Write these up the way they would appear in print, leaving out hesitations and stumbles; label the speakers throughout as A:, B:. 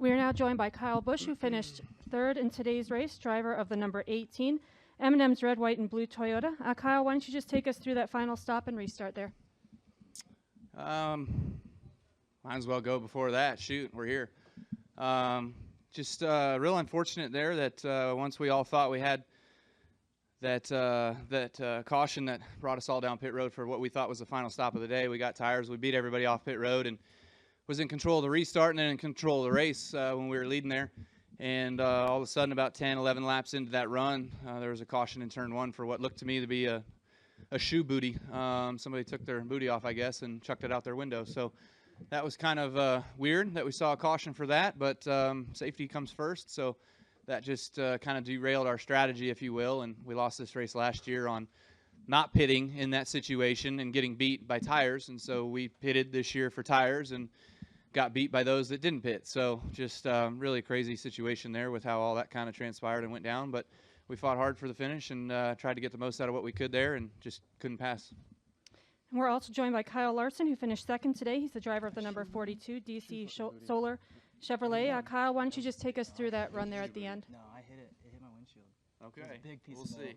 A: We are now joined by Kyle Busch, who finished third in today's race, driver of the number 18 M&M's red, white, and blue Toyota. Kyle, why don't you just take us through that final stop and restart there?
B: Might as well go before that. Shoot, we're here. Just real unfortunate there that once we all thought we had that caution that brought us all down pit road for what we thought was the final stop of the day. We got tires. We beat everybody off pit road and was in control of the restart and then in control of the race when we were leading there. And all of a sudden, about 10, 11 laps into that run, there was a caution in turn one for what looked to me to be a shoe booty. Somebody took their booty off, I guess, and chucked it out their window. So that was kind of weird that we saw a caution for that, but safety comes first. So that just kind of derailed our strategy, if you will, and we lost this race last year on not pitting in that situation and getting beat by tires. And so we pitted this year for tires and got beat by those that didn't pit. So just really crazy situation there with how all that kind of transpired and went down. But we fought hard for the finish and tried to get the most out of what we could there and just couldn't pass.
A: And we're also joined by Kyle Larson, who finished second today. He's the driver of the number 42 DC Solar Chevrolet. Kyle, why don't you just take us through that run there at the end?
C: No, I hit it. It hit my windshield.
B: Okay,
C: Big piece
B: we'll
C: of
B: see.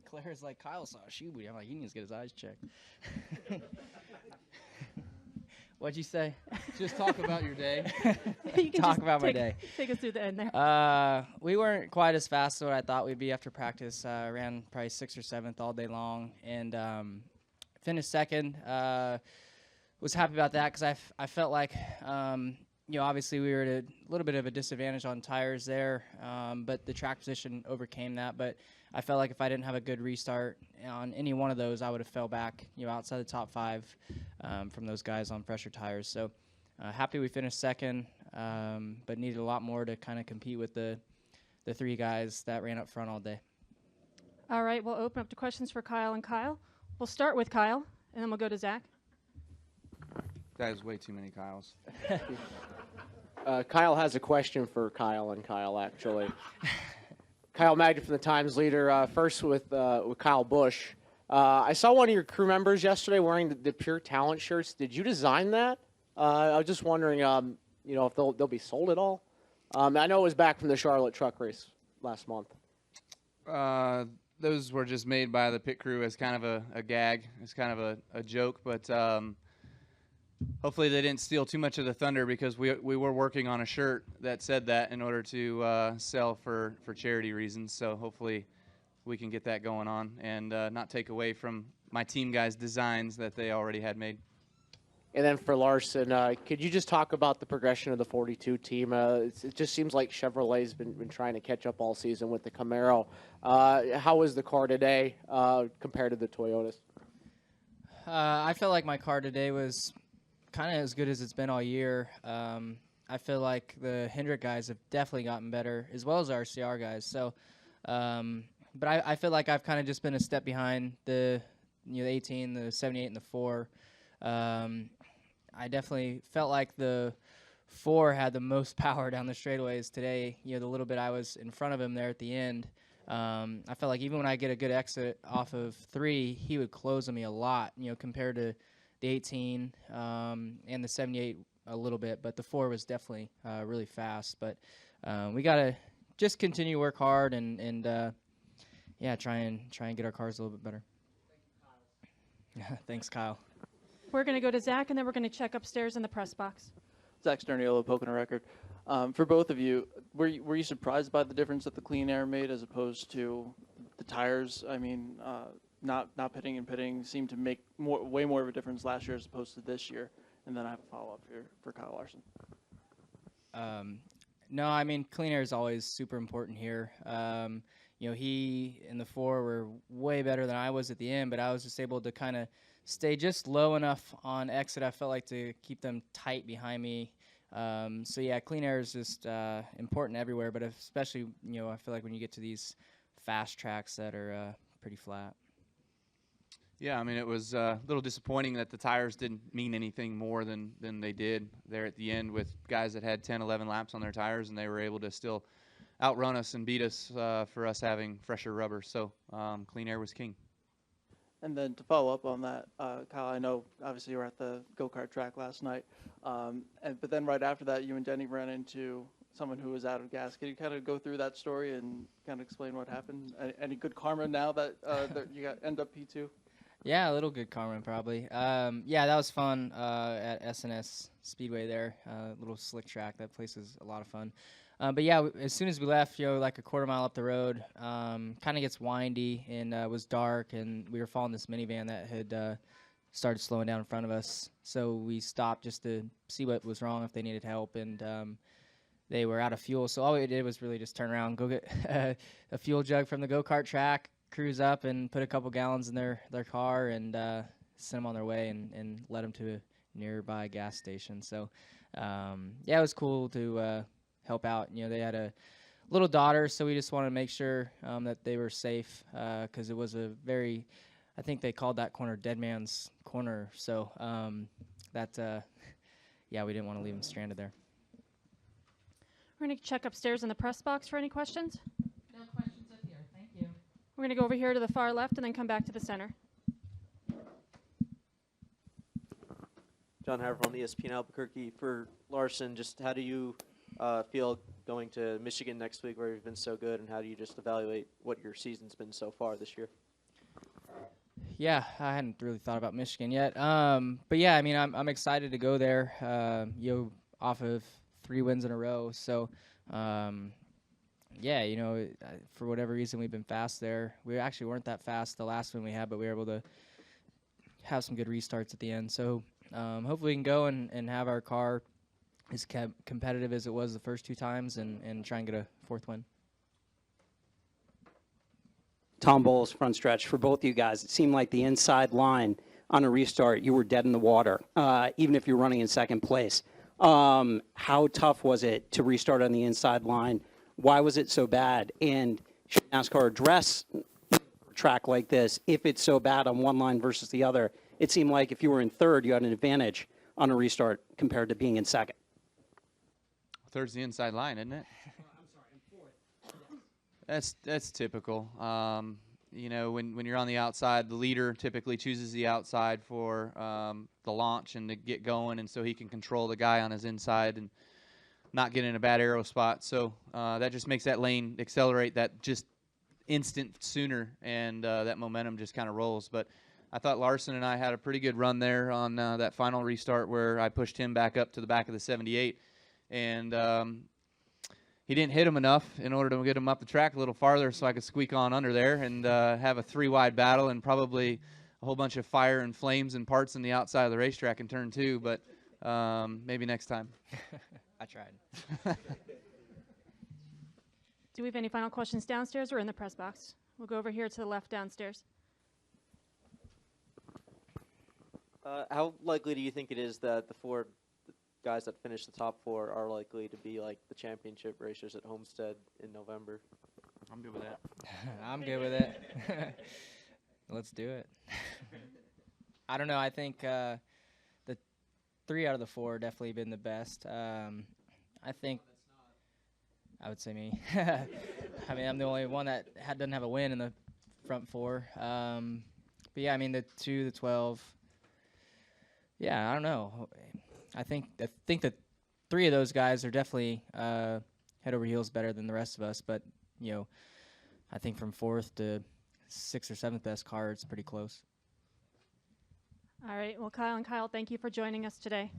C: Claire's like, Kyle saw a shoe booty. I'm like, he needs to get his eyes checked. What'd you say?
B: Just talk about your day.
A: You can
C: Talk
A: just
C: about my day.
A: Take us through the end there.
C: We weren't quite as fast as what I thought we'd be after practice. Ran probably 6th or 7th all day long and finished second. Was happy about that because I felt like, obviously we were at a little bit of a disadvantage on tires there, but the track position overcame that. But I felt like if I didn't have a good restart on any one of those, I would have fell back, outside the top 5 from those guys on fresher tires. So happy we finished second, but needed a lot more to kind of compete with the 3 guys that ran up front all day.
A: All right, we'll open up to questions for Kyle and Kyle. We'll start with Kyle, and then we'll go to Zach.
B: That is way too many Kyles.
D: Kyle has a question for Kyle and Kyle, actually. Kyle Magda from the Times Leader. First with Kyle Busch. I saw one of your crew members yesterday wearing the Pure Talent shirts. Did you design that? I was just wondering, if they'll be sold at all. I know it was back from the Charlotte truck race last month.
B: Those were just made by the pit crew as kind of a gag. It's kind of a joke, but hopefully they didn't steal too much of the thunder because we were working on a shirt that said that in order to sell for charity reasons. So hopefully we can get that going on and not take away from my team guys' designs that they already had made.
D: And then for Larson, could you just talk about the progression of the 42 team? It just seems like Chevrolet's been trying to catch up all season with the Camaro. How was the car today compared to the Toyotas?
C: I felt like my car today was kind of as good as it's been all year. I feel like the Hendrick guys have definitely gotten better, as well as our RCR guys. So, but I feel like I've kind of just been a step behind the 18, the 78, and the 4. I definitely felt like the 4 had the most power down the straightaways today. The little bit I was in front of him there at the end. I felt like even when I get a good exit off of 3, he would close on me a lot, compared to the 18 and the 78 a little bit. But the 4 was definitely really fast. But we got to just continue to work hard and try and get our cars a little bit better. Thanks, Kyle.
A: We're going to go to Zach, and then we're going to check upstairs in the press box.
E: Zach Sterniolo, Pocono Record. For both of you, were you surprised by the difference that the clean air made as opposed to the tires? I mean, not pitting and pitting seemed to make way more of a difference last year as opposed to this year. And then I have a follow-up here for Kyle Larson.
C: No, I mean, clean air is always super important here. He and the 4 were way better than I was at the end, but I was just able to kind of stay just low enough on exit, I felt like, to keep them tight behind me. Clean air is just important everywhere, but especially, I feel like when you get to these fast tracks that are pretty flat.
B: Yeah, I mean, it was a little disappointing that the tires didn't mean anything more than they did there at the end with guys that had 10, 11 laps on their tires, and they were able to still outrun us and beat us for us having fresher rubber. So clean air was king.
E: And then to follow up on that, Kyle, I know obviously you were at the go-kart track last night, but then right after that, you and Denny ran into someone who was out of gas. Can you kind of go through that story and kind of explain what happened? Any good karma now that, that you end up P2?
C: Yeah, a little good karma probably. Yeah, that was fun at SNS Speedway there. Little slick track. That place is a lot of fun. But yeah, as soon as we left, like a quarter mile up the road, kind of gets windy and it was dark, and we were following this minivan that had started slowing down in front of us. So we stopped just to see what was wrong, if they needed help, and they were out of fuel. So all we did was really just turn around, go get a fuel jug from the go-kart track, cruise up and put a couple gallons in their car and send them on their way and led them to a nearby gas station. So yeah, it was cool to help out. They had a little daughter, so we just wanted to make sure that they were safe because it was a very, I think they called that corner Dead Man's Corner. So yeah, we didn't want to leave them stranded there.
A: We're going to check upstairs in the press box for any questions.
C: No questions up here. Thank you.
A: We're going to go over here to the far left and then come back to the center.
F: John Haver on ESPN Albuquerque. For Larson, just how do you feel going to Michigan next week where you've been so good, and how do you just evaluate what your season's been so far this year?
C: Yeah, I hadn't really thought about Michigan yet. But yeah, I mean, I'm excited to go there, off of 3 wins in a row. So, yeah, for whatever reason, we've been fast there. We actually weren't that fast the last one we had, but we were able to have some good restarts at the end. So hopefully we can go and have our car as competitive as it was the first 2 times and try and get a 4th win.
G: Tom Bowles, front stretch for both of you guys. It seemed like the inside line on a restart, you were dead in the water, even if you're running in second place. How tough was it to restart on the inside line? Why was it so bad? And should NASCAR address a track like this if it's so bad on one line versus the other? It seemed like if you were in third, you had an advantage on a restart compared to being in second.
B: Third's the inside line, isn't it?
G: I'm sorry, I'm fourth.
B: That's typical. When you're on the outside, the leader typically chooses the outside for the launch and to get going, and so he can control the guy on his inside and not get in a bad aero spot. So that just makes that lane accelerate that just instant sooner, and that momentum just kind of rolls. But I thought Larson and I had a pretty good run there on that final restart where I pushed him back up to the back of the 78, and he didn't hit him enough in order to get him up the track a little farther so I could squeak on under there and have a 3-wide battle and probably a whole bunch of fire and flames and parts on the outside of the racetrack in turn 2, but maybe next time.
C: I tried.
A: Do we have any final questions downstairs or in the press box? We'll go over here to the left downstairs.
F: How likely do you think it is that the 4 guys that finish the top 4 are likely to be like the championship racers at Homestead in November?
B: I'm good with that.
C: I'm good with it. Let's do it. I don't know. I think the 3 out of the 4 definitely been the best. I think I would say me. I mean, I'm the only one that doesn't have a win in the front 4. But yeah, I mean the 2, the 12. Yeah, I don't know. I think that 3 of those guys are definitely head over heels better than the rest of us. But I think from 4th to 6th or 7th best car, it's pretty close.
A: All right. Well, Kyle and Kyle, thank you for joining us today.